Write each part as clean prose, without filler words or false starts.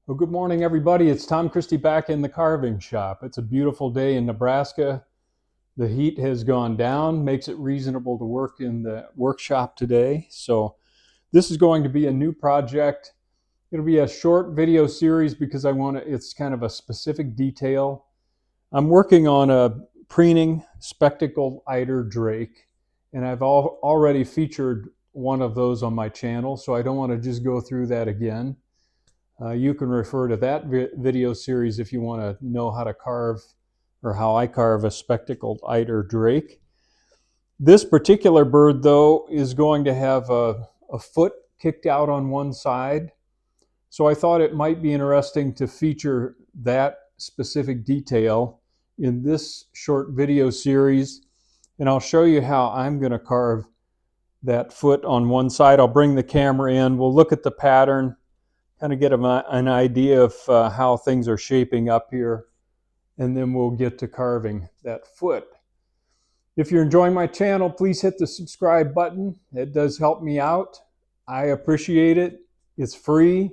Well, good morning, everybody. It's Tom Christie back in the carving shop. It's a beautiful day in Nebraska. The heat has gone down, makes it reasonable to work in the workshop today. So this is going to be a new project. It'll be a short video series because it's kind of a specific detail. I'm working on a Preening Spectacled Eider Drake, and I've already featured one of those on my channel, so I don't want to just go through that again. You can refer to that video series if you want to know how to carve or how I carve a spectacled eider drake. This particular bird, though, is going to have a foot kicked out on one side. So I thought it might be interesting to feature that specific detail in this short video series. And I'll show you how I'm going to carve that foot on one side. I'll bring the camera in. We'll look at the pattern, kind of get an idea of how things are shaping up here, and then we'll get to carving that foot. If you're enjoying my channel, please hit the subscribe button. It does help me out. I appreciate it. It's free,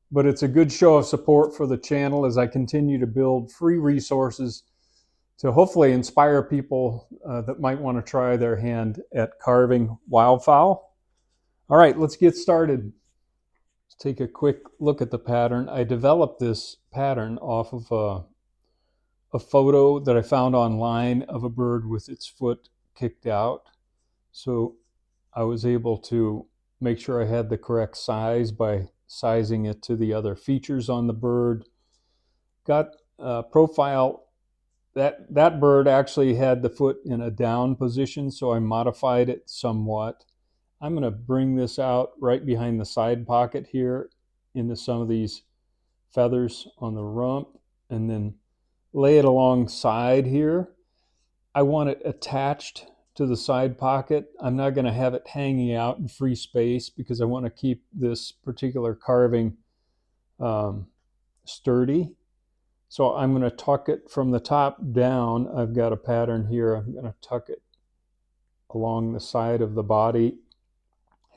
but it's a good show of support for the channel as I continue to build free resources to hopefully inspire people that might want to try their hand at carving wildfowl. All right, let's get started. Take a quick look at the pattern. I developed this pattern off of a photo that I found online of a bird with its foot kicked out. So I was able to make sure I had the correct size by sizing it to the other features on the bird. Got a profile. That bird actually had the foot in a down position, so I modified it somewhat. I'm going to bring this out right behind the side pocket here into some of these feathers on the rump and then lay it alongside here. I want it attached to the side pocket. I'm not going to have it hanging out in free space because I want to keep this particular carving sturdy. So I'm going to tuck it from the top down. I've got a pattern here. I'm going to tuck it along the side of the body,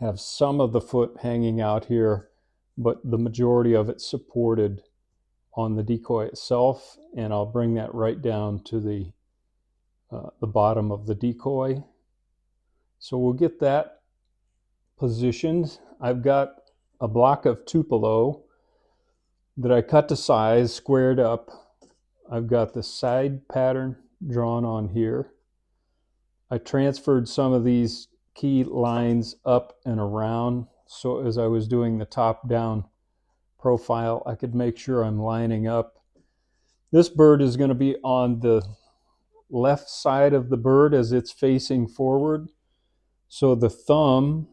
have some of the foot hanging out here, but the majority of it supported on the decoy itself, and I'll bring that right down to the bottom of the decoy. So we'll get that positioned. I've got a block of tupelo that I cut to size, squared up. I've got the side pattern drawn on here. I transferred some of these key lines up and around, so as I was doing the top-down profile, I could make sure I'm lining up. This bird is going to be on the left side of the bird as it's facing forward. So the thumb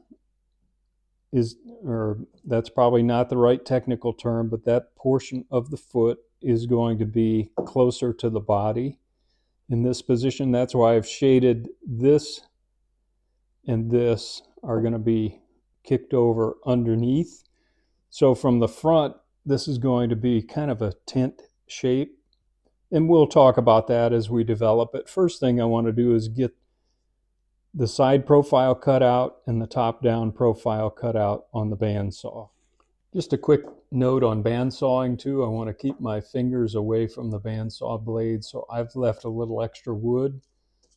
is, or that's probably not the right technical term, but that portion of the foot is going to be closer to the body in this position. That's why I've shaded this and this are going to be kicked over underneath. So from the front, this is going to be kind of a tent shape, and we'll talk about that as we develop it. First thing I want to do is get the side profile cut out and the top-down profile cut out on the bandsaw. Just a quick note on bandsawing too. I want to keep my fingers away from the bandsaw blade, so I've left a little extra wood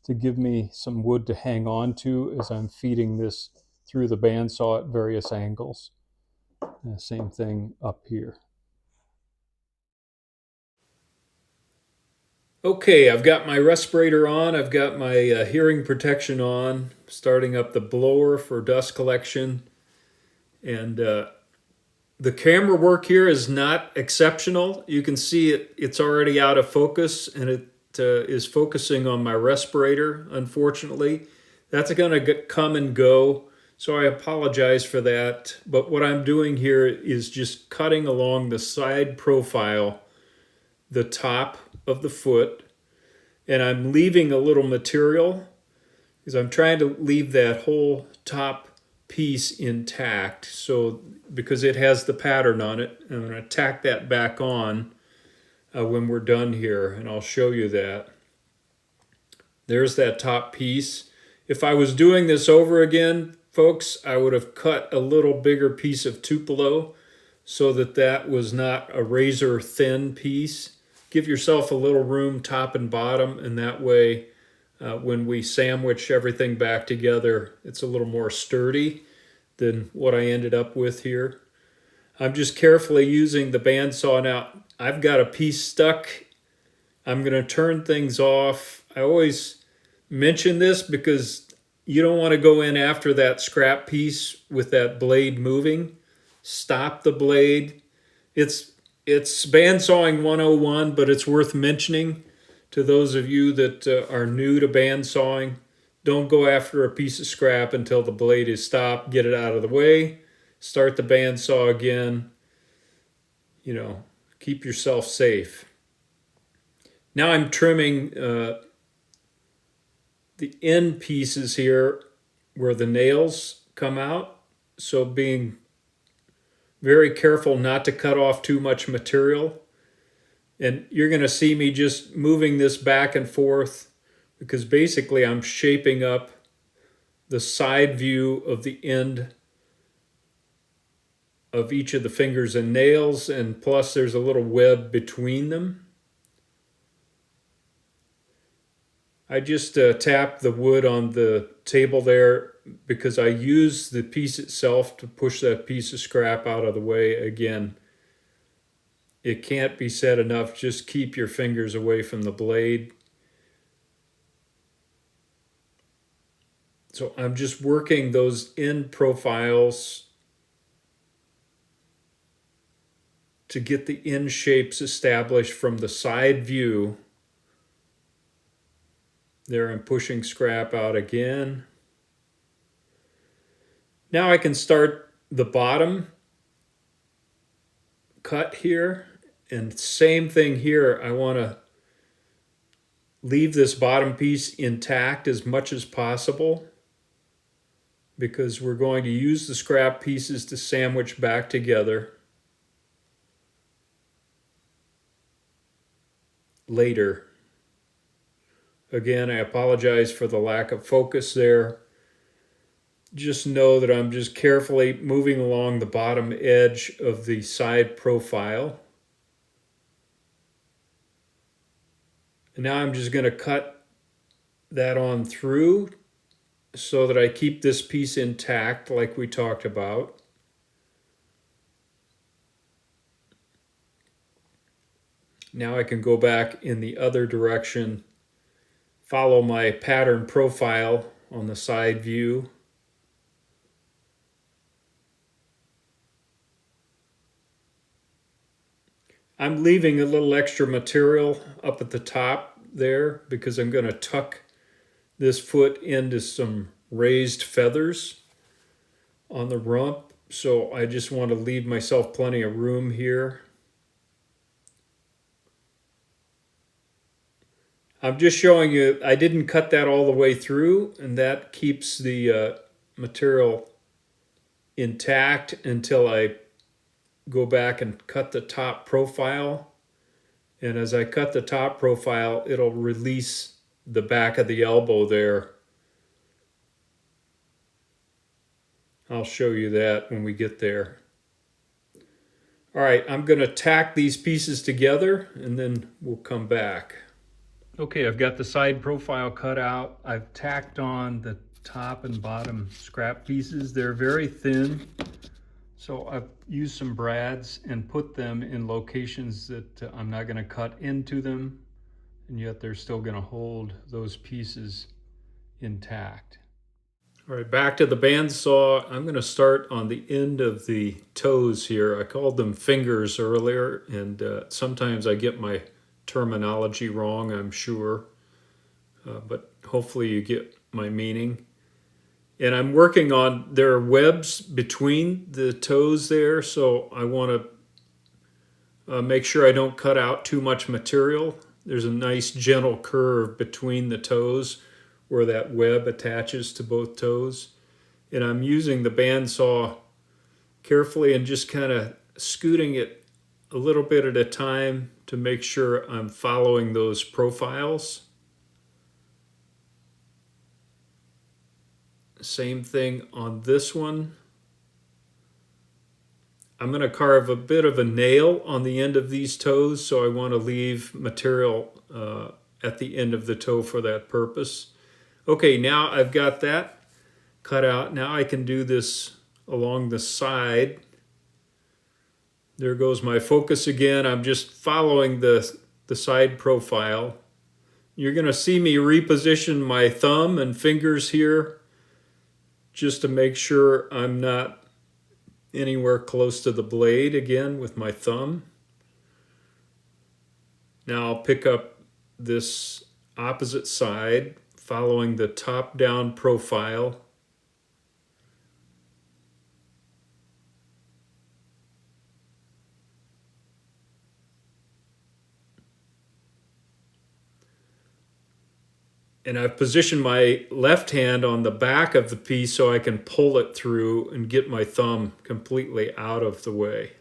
to give me some wood to hang on to as I'm feeding this through the bandsaw at various angles. And the same thing up here. Okay, I've got my respirator on, I've got my hearing protection on, starting up the blower for dust collection. And the camera work here is not exceptional. You can see it's already out of focus, and it is focusing on my respirator, unfortunately. That's going to come and go, so I apologize for that. But what I'm doing here is just cutting along the side profile, the top of the foot, and I'm leaving a little material because I'm trying to leave that whole top piece intact. So because it has the pattern on it, I'm going to tack that back on when we're done here, and I'll show you that. There's that top piece. If I was doing this over again, folks, I would have cut a little bigger piece of tupelo, so that that was not a razor thin piece. Give yourself a little room top and bottom, and that way when we sandwich everything back together, it's a little more sturdy than what I ended up with here. I'm just carefully using the bandsaw. Now, I've got a piece stuck. I'm going to turn things off. I always mention this because you don't want to go in after that scrap piece with that blade moving. Stop the blade. It's bandsawing 101, but it's worth mentioning to those of you that are new to bandsawing. Don't go after a piece of scrap until the blade is stopped. Get it out of the way. Start the bandsaw again. You know, keep yourself safe. Now I'm trimming the end pieces here where the nails come out. So being very careful not to cut off too much material. And you're going to see me just moving this back and forth because basically I'm shaping up the side view of the end of each of the fingers and nails, and plus there's a little web between them. I just tapped the wood on the table there because I use the piece itself to push that piece of scrap out of the way. Again, it can't be said enough, just keep your fingers away from the blade. So I'm just working those end profiles to get the end shapes established from the side view. There I'm pushing scrap out again. Now I can start the bottom cut here, and same thing here. I want to leave this bottom piece intact as much as possible because we're going to use the scrap pieces to sandwich back together later. Again, I apologize for the lack of focus there. Just know that I'm just carefully moving along the bottom edge of the side profile. And now I'm just going to cut that on through so that I keep this piece intact like we talked about. Now I can go back in the other direction, follow my pattern profile on the side view. I'm leaving a little extra material up at the top there because I'm going to tuck this foot into some raised feathers on the rump. So I just want to leave myself plenty of room here. I'm just showing you, I didn't cut that all the way through, and that keeps the material intact until I go back and cut the top profile. And as I cut the top profile, it'll release the back of the elbow there. I'll show you that when we get there. All right, I'm going to tack these pieces together and then we'll come back. Okay, I've got the side profile cut out. I've tacked on the top and bottom scrap pieces. They're very thin. So I've used some brads and put them in locations that I'm not going to cut into them, and yet they're still going to hold those pieces intact. All right, back to the bandsaw. I'm going to start on the end of the toes here. I called them fingers earlier, and sometimes I get my terminology wrong, I'm sure, but hopefully you get my meaning. And I'm working on, there are webs between the toes there, so I want to make sure I don't cut out too much material. There's a nice gentle curve between the toes where that web attaches to both toes. And I'm using the bandsaw carefully and just kind of scooting it a little bit at a time to make sure I'm following those profiles. Same thing on this one. I'm going to carve a bit of a nail on the end of these toes, so I want to leave material at the end of the toe for that purpose. Okay, now I've got that cut out. Now I can do this along the side. There goes my focus again. I'm just following the side profile. You're going to see me reposition my thumb and fingers here just to make sure I'm not anywhere close to the blade again with my thumb. Now I'll pick up this opposite side following the top-down profile. And I've positioned my left hand on the back of the piece so I can pull it through and get my thumb completely out of the way.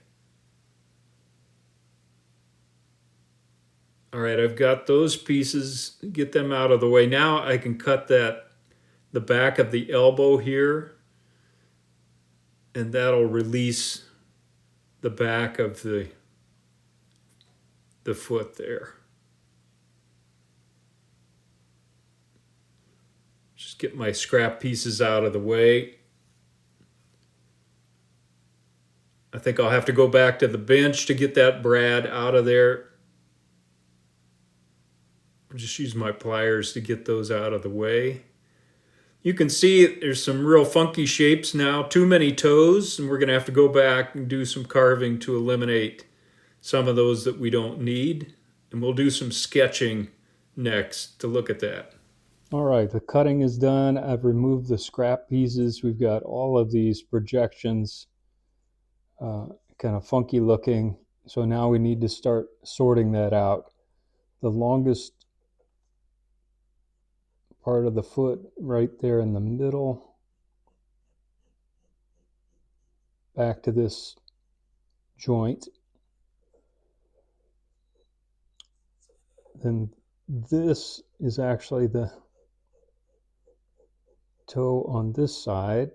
All right, I've got those pieces, get them out of the way. Now I can cut the back of the elbow here, and that'll release the back of the foot there. Just get my scrap pieces out of the way. I think I'll have to go back to the bench to get that brad out of there. I'll just use my pliers to get those out of the way. You can see there's some real funky shapes now, too many toes, and we're going to have to go back and do some carving to eliminate some of those that we don't need. And we'll do some sketching next to look at that. All right, the cutting is done. I've removed the scrap pieces. We've got all of these projections, kind of funky looking. So now we need to start sorting that out. The longest part of the foot right there in the middle, back to this joint. Then this is actually the toe on this side.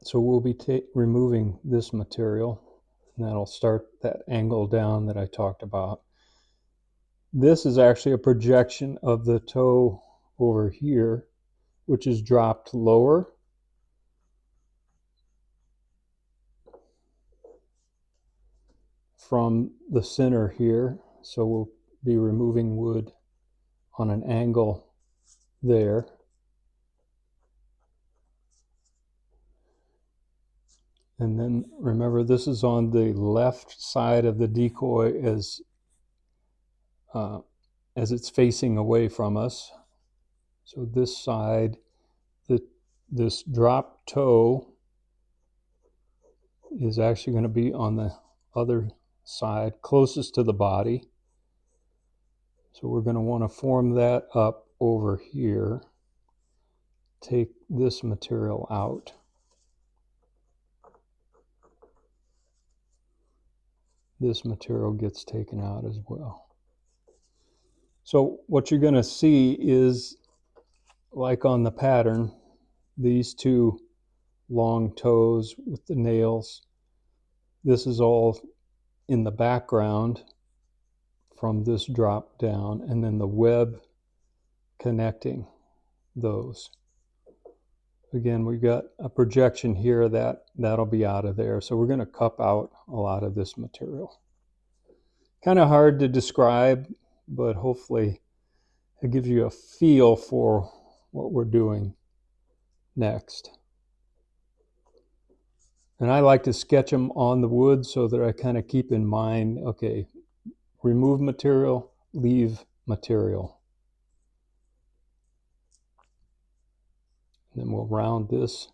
So we'll be removing this material, and that'll start that angle down that I talked about. This is actually a projection of the toe over here, which is dropped lower. From the center here. So we'll be removing wood on an angle there. And then remember, this is on the left side of the decoy as it's facing away from us. So this side, this drop toe is actually going to be on the other side closest to the body. So we're going to want to form that up over here. Take this material out. This material gets taken out as well. So what you're going to see is, like on the pattern, these two long toes with the nails. This is all in the background from this drop down, and then the web connecting those. Again, we've got a projection here that'll be out of there. So we're going to cup out a lot of this material. Kind of hard to describe, but hopefully it gives you a feel for what we're doing next. And I like to sketch them on the wood so that I kind of keep in mind, okay, remove material, leave material. And then we'll round this.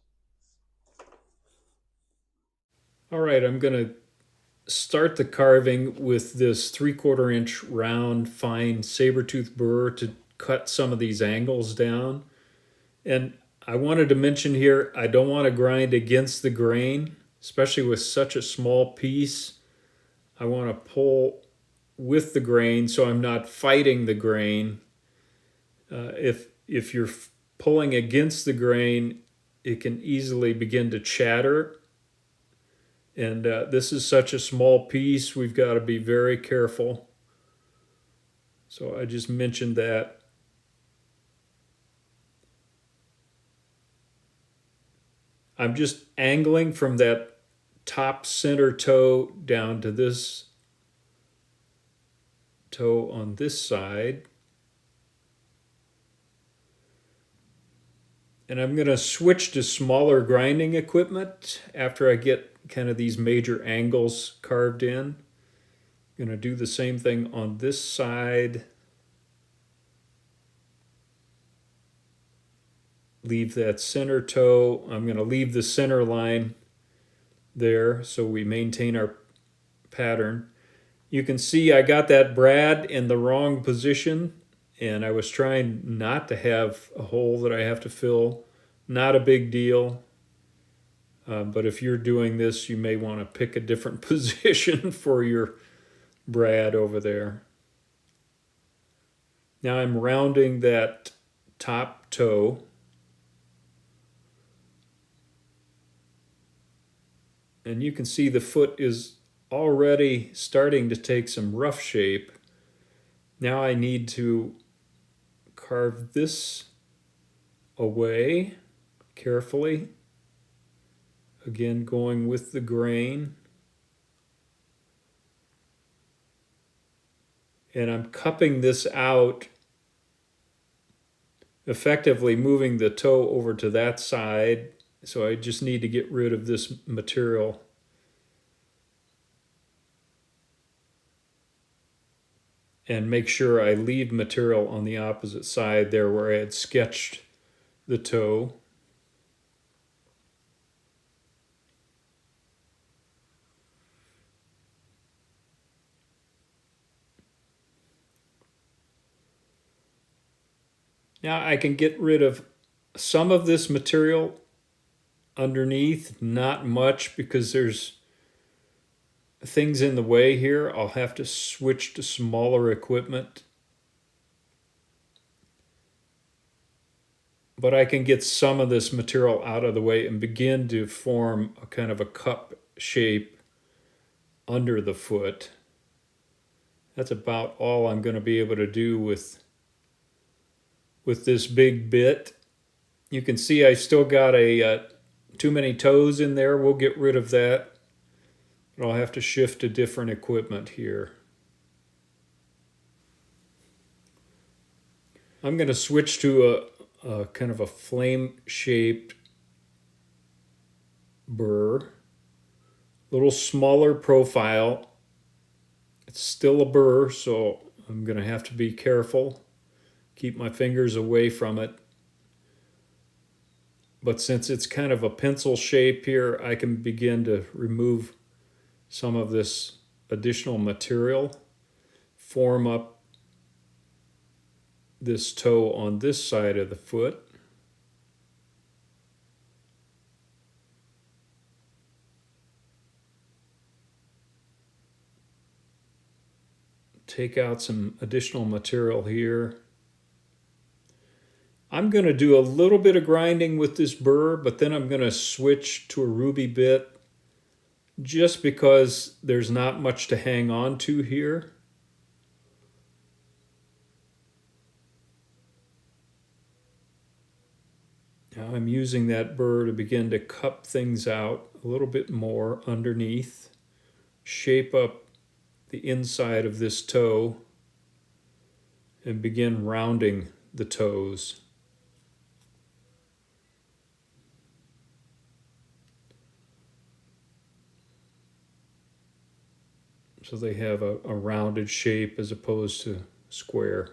All right, I'm going to start the carving with this 3/4 inch round fine saber-tooth burr to cut some of these angles down. And I wanted to mention here, I don't want to grind against the grain, especially with such a small piece. I want to pull with the grain so I'm not fighting the grain. If you're pulling against the grain, it can easily begin to chatter. And this is such a small piece, we've got to be very careful. So I just mentioned that. I'm just angling from that top center toe down to this toe on this side. And I'm going to switch to smaller grinding equipment after I get kind of these major angles carved in. I'm going to do the same thing on this side. Leave that center toe. I'm going to leave the center line there so we maintain our pattern. You can see I got that brad in the wrong position, and I was trying not to have a hole that I have to fill. Not a big deal, but if you're doing this, you may want to pick a different position for your brad over there. Now I'm rounding that top toe. And you can see the foot is already starting to take some rough shape. Now I need to carve this away carefully. Again, going with the grain. And I'm cupping this out, effectively moving the toe over to that side. So I just need to get rid of this material. And make sure I leave material on the opposite side there where I had sketched the toe. Now I can get rid of some of this material underneath, not much because there's things in the way here. I'll have to switch to smaller equipment. But I can get some of this material out of the way and begin to form a kind of a cup shape under the foot. That's about all I'm going to be able to do with this big bit. You can see I still got too many toes in there. We'll get rid of that. But I'll have to shift to different equipment here. I'm going to switch to a kind of a flame-shaped burr. A little smaller profile. It's still a burr, so I'm going to have to be careful. Keep my fingers away from it. But since it's kind of a pencil shape here, I can begin to remove some of this additional material, form up this toe on this side of the foot. Take out some additional material here. I'm going to do a little bit of grinding with this burr, but then I'm going to switch to a ruby bit just because there's not much to hang on to here. Now I'm using that burr to begin to cup things out a little bit more underneath, shape up the inside of this toe, and begin rounding the toes. So they have a rounded shape as opposed to square.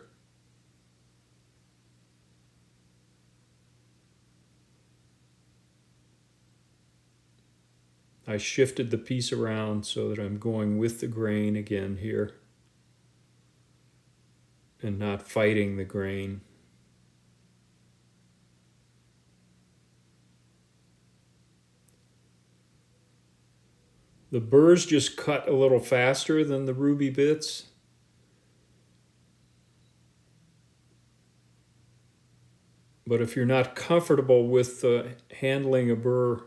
I shifted the piece around so that I'm going with the grain again here and not fighting the grain. The burrs just cut a little faster than the ruby bits. But if you're not comfortable with handling a burr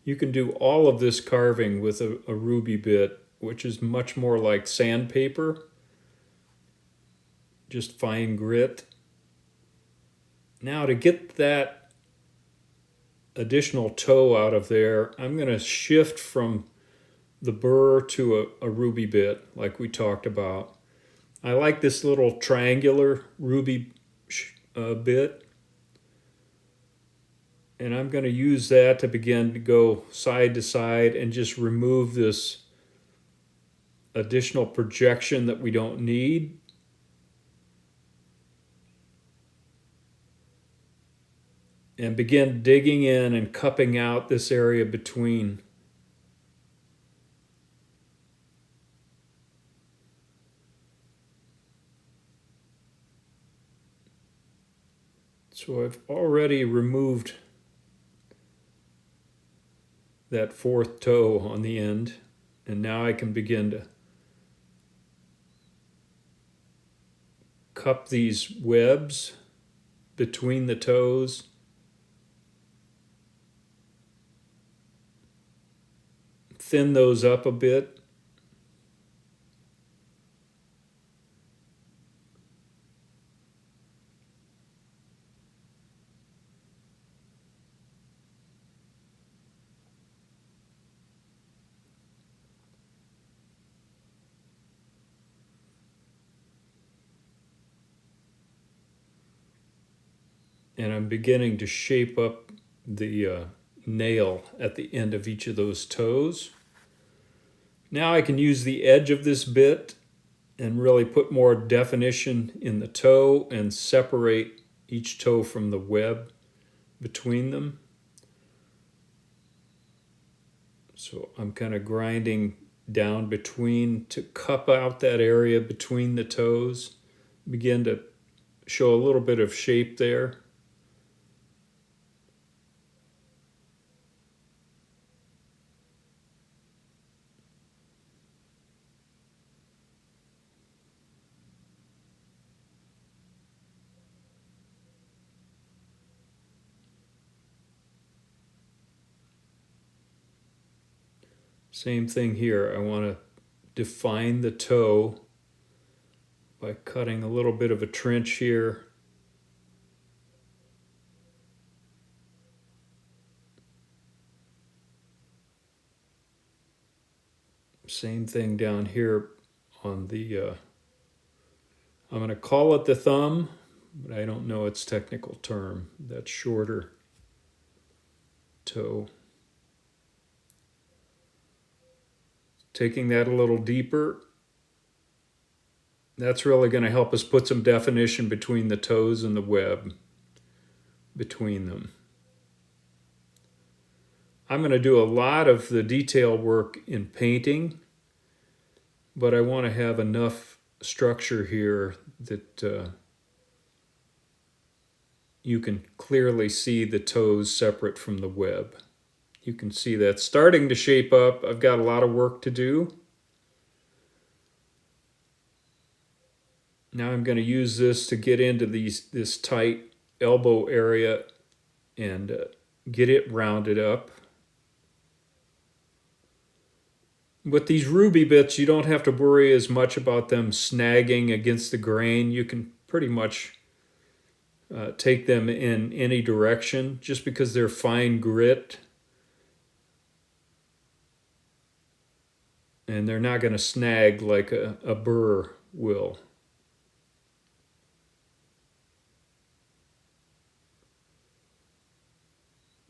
You can do all of this carving with a ruby bit, which is much more like sandpaper, just fine grit. Now to get that additional toe out of there, I'm going to shift from the burr to a ruby bit like we talked about. I like this little triangular ruby bit, and I'm going to use that to begin to go side to side and just remove this additional projection that we don't need. And begin digging in and cupping out this area between. So I've already removed that fourth toe on the end, and now I can begin to cup these webs between the toes. Thin those up a bit. And I'm beginning to shape up the nail at the end of each of those toes. Now I can use the edge of this bit and really put more definition in the toe and separate each toe from the web between them. So I'm kind of grinding down between to cup out that area between the toes, begin to show a little bit of shape there. Same thing here. I want to define the toe by cutting a little bit of a trench here. Same thing down here on the, I'm going to call it the thumb, but I don't know its technical term, that shorter toe. Taking that a little deeper, that's really going to help us put some definition between the toes and the web between them. I'm going to do a lot of the detail work in painting, but I want to have enough structure here that you can clearly see the toes separate from the web. You can see that starting to shape up. I've got a lot of work to do. Now I'm going to use this to get into this tight elbow area and get it rounded up. With these ruby bits, you don't have to worry as much about them snagging against the grain. You can pretty much take them in any direction just because they're fine grit. And they're not going to snag like a burr will.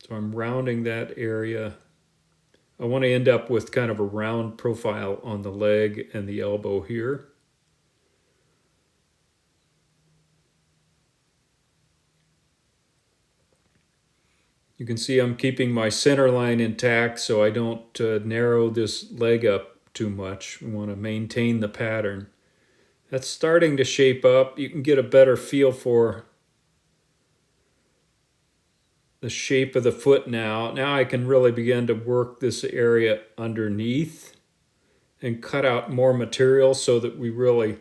So I'm rounding that area. I want to end up with kind of a round profile on the leg and the elbow here. You can see I'm keeping my center line intact so I don't narrow this leg up too much. We want to maintain the pattern. That's starting to shape up. You can get a better feel for the shape of the foot now. Now I can really begin to work this area underneath and cut out more material so that we really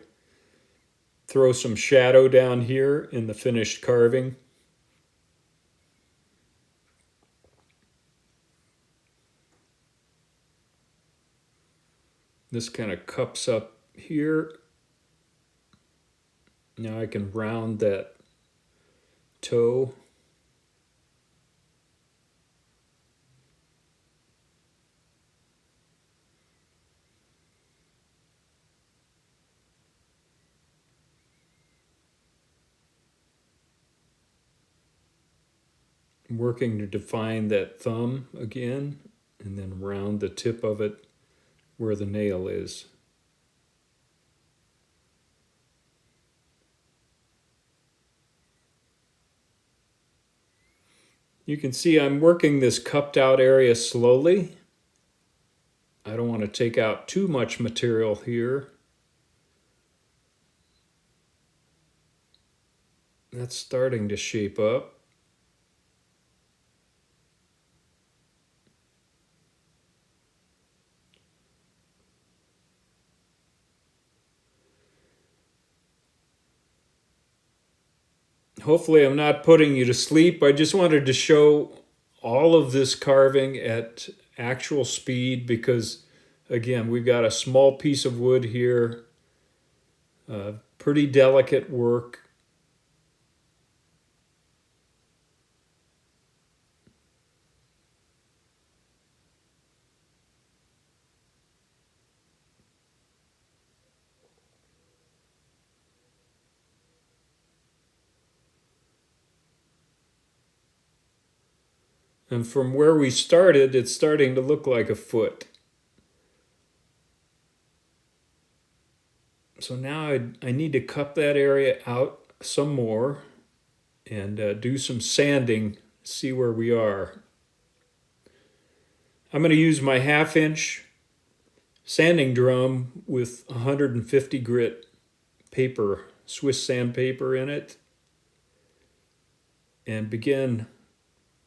throw some shadow down here in the finished carving. This kind of cups up here. Now I can round that toe. I'm working to define that thumb again, and then round the tip of it where the nail is. You can see I'm working this cupped out area slowly. I don't want to take out too much material here. That's starting to shape up. Hopefully I'm not putting you to sleep. I just wanted to show all of this carving at actual speed because, again, we've got a small piece of wood here, pretty delicate work. And from where we started, it's starting to look like a foot. So now I need to cut that area out some more and do some sanding, see where we are. I'm going to use my 1/2-inch sanding drum with 150 grit paper, Swiss sandpaper in it, and begin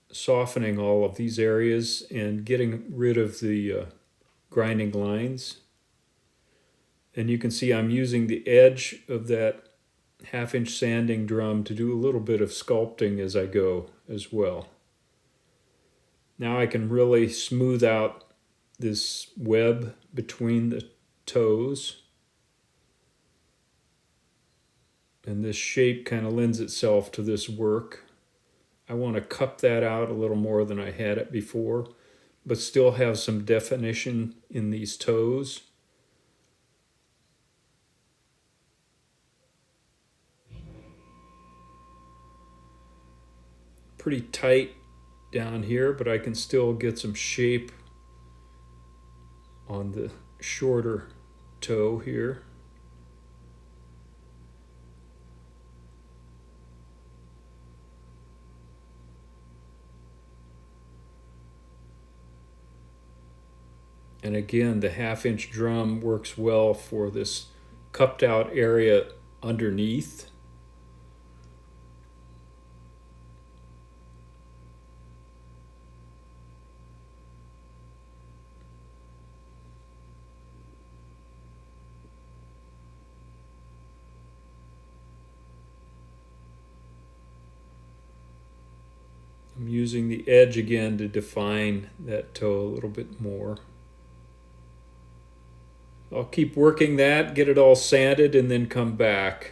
softening all of these areas and getting rid of the grinding lines. And you can see I'm using the edge of that 1/2-inch sanding drum to do a little bit of sculpting as I go as well. Now I can really smooth out this web between the toes. And this shape kind of lends itself to this work. I want to cup that out a little more than I had it before, but still have some definition in these toes. Pretty tight down here, but I can still get some shape on the shorter toe here. And again, the 1/2-inch drum works well for this cupped out area underneath. I'm using the edge again to define that toe a little bit more. I'll keep working that, get it all sanded, and then come back.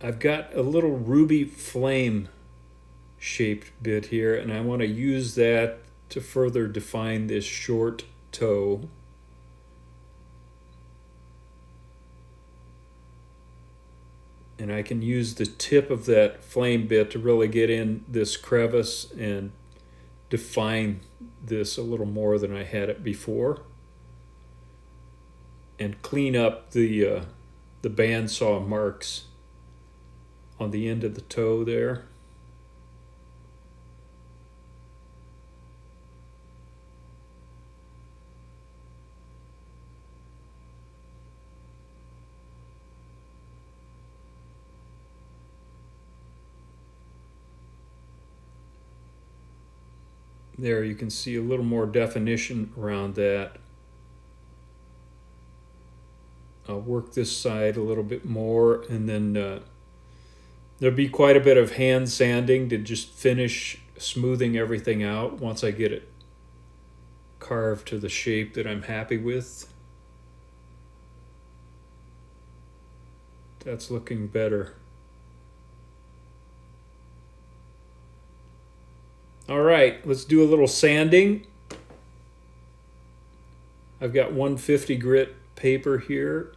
I've got a little ruby flame shaped bit here, and I want to use that to further define this short toe. And I can use the tip of that flame bit to really get in this crevice and define this a little more than I had it before, and clean up the bandsaw marks on the end of the toe there. There you can see a little more definition around that. I'll work this side a little bit more, and then there'll be quite a bit of hand sanding to just finish smoothing everything out once I get it carved to the shape that I'm happy with. That's looking better. All right, let's do a little sanding. I've got 150 grit paper here.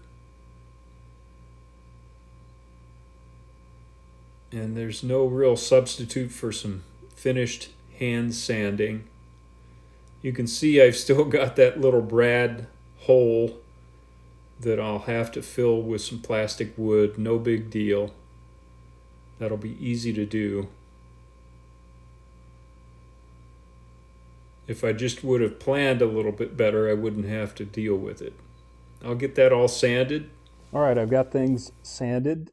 And there's no real substitute for some finished hand sanding. You can see I've still got that little brad hole that I'll have to fill with some plastic wood. No big deal. That'll be easy to do. If I just would have planned a little bit better, I wouldn't have to deal with it. I'll get that all sanded. All right, I've got things sanded.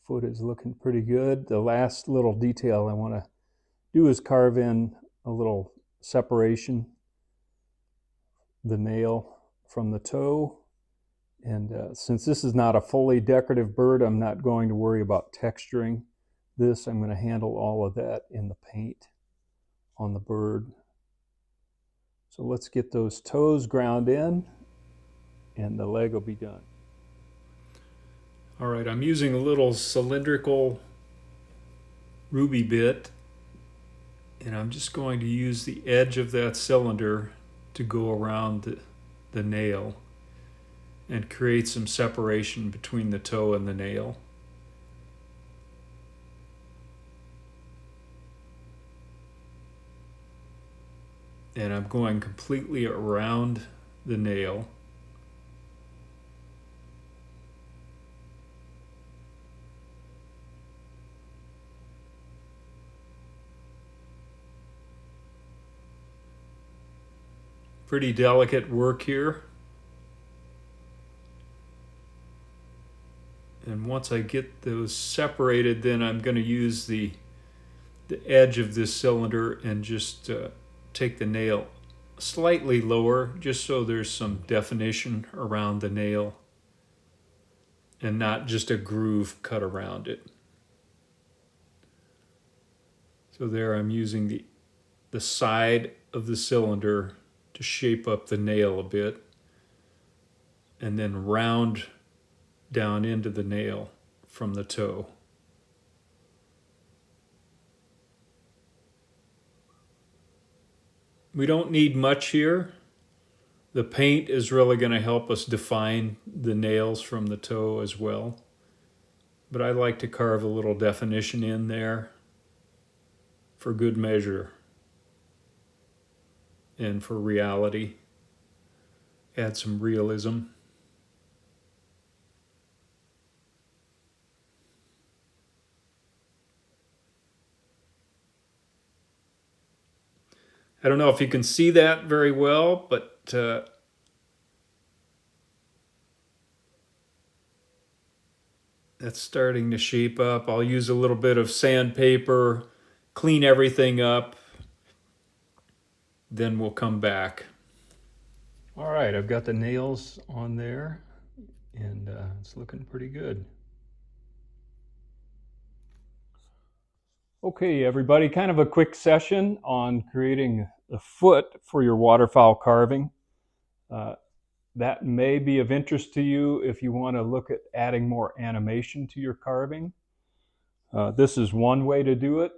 Foot is looking pretty good. The last little detail I want to do is carve in a little separation, the nail from the toe. And since this is not a fully decorative bird, I'm not going to worry about texturing this. I'm going to handle all of that in the paint on the bird. So let's get those toes ground in and the leg will be done. All right, I'm using a little cylindrical ruby bit, and I'm just going to use the edge of that cylinder to go around the nail and create some separation between the toe and the nail. And I'm going completely around the nail. Pretty delicate work here. And once I get those separated, then I'm going to use the edge of this cylinder and just take the nail slightly lower, just so there's some definition around the nail and not just a groove cut around it. So there I'm using the side of the cylinder to shape up the nail a bit and then round down into the nail from the toe. We don't need much here. The paint is really going to help us define the nails from the toe as well. But I like to carve a little definition in there for good measure and for reality. Add some realism. I don't know if you can see that very well, but that's starting to shape up. I'll use a little bit of sandpaper, clean everything up, then we'll come back. All right, I've got the nails on there, and it's looking pretty good. Okay, everybody, kind of a quick session on creating the foot for your waterfowl carving. That may be of interest to you if you want to look at adding more animation to your carving. This is one way to do it.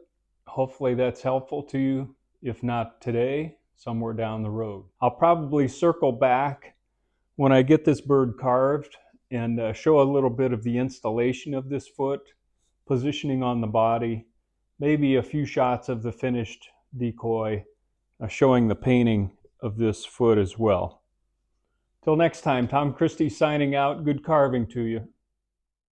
Hopefully that's helpful to you. If not today, somewhere down the road. I'll probably circle back when I get this bird carved and show a little bit of the installation of this foot, positioning on the body, maybe a few shots of the finished decoy, showing the painting of this foot as well. Till next time, Tom Christie signing out. Good carving to you.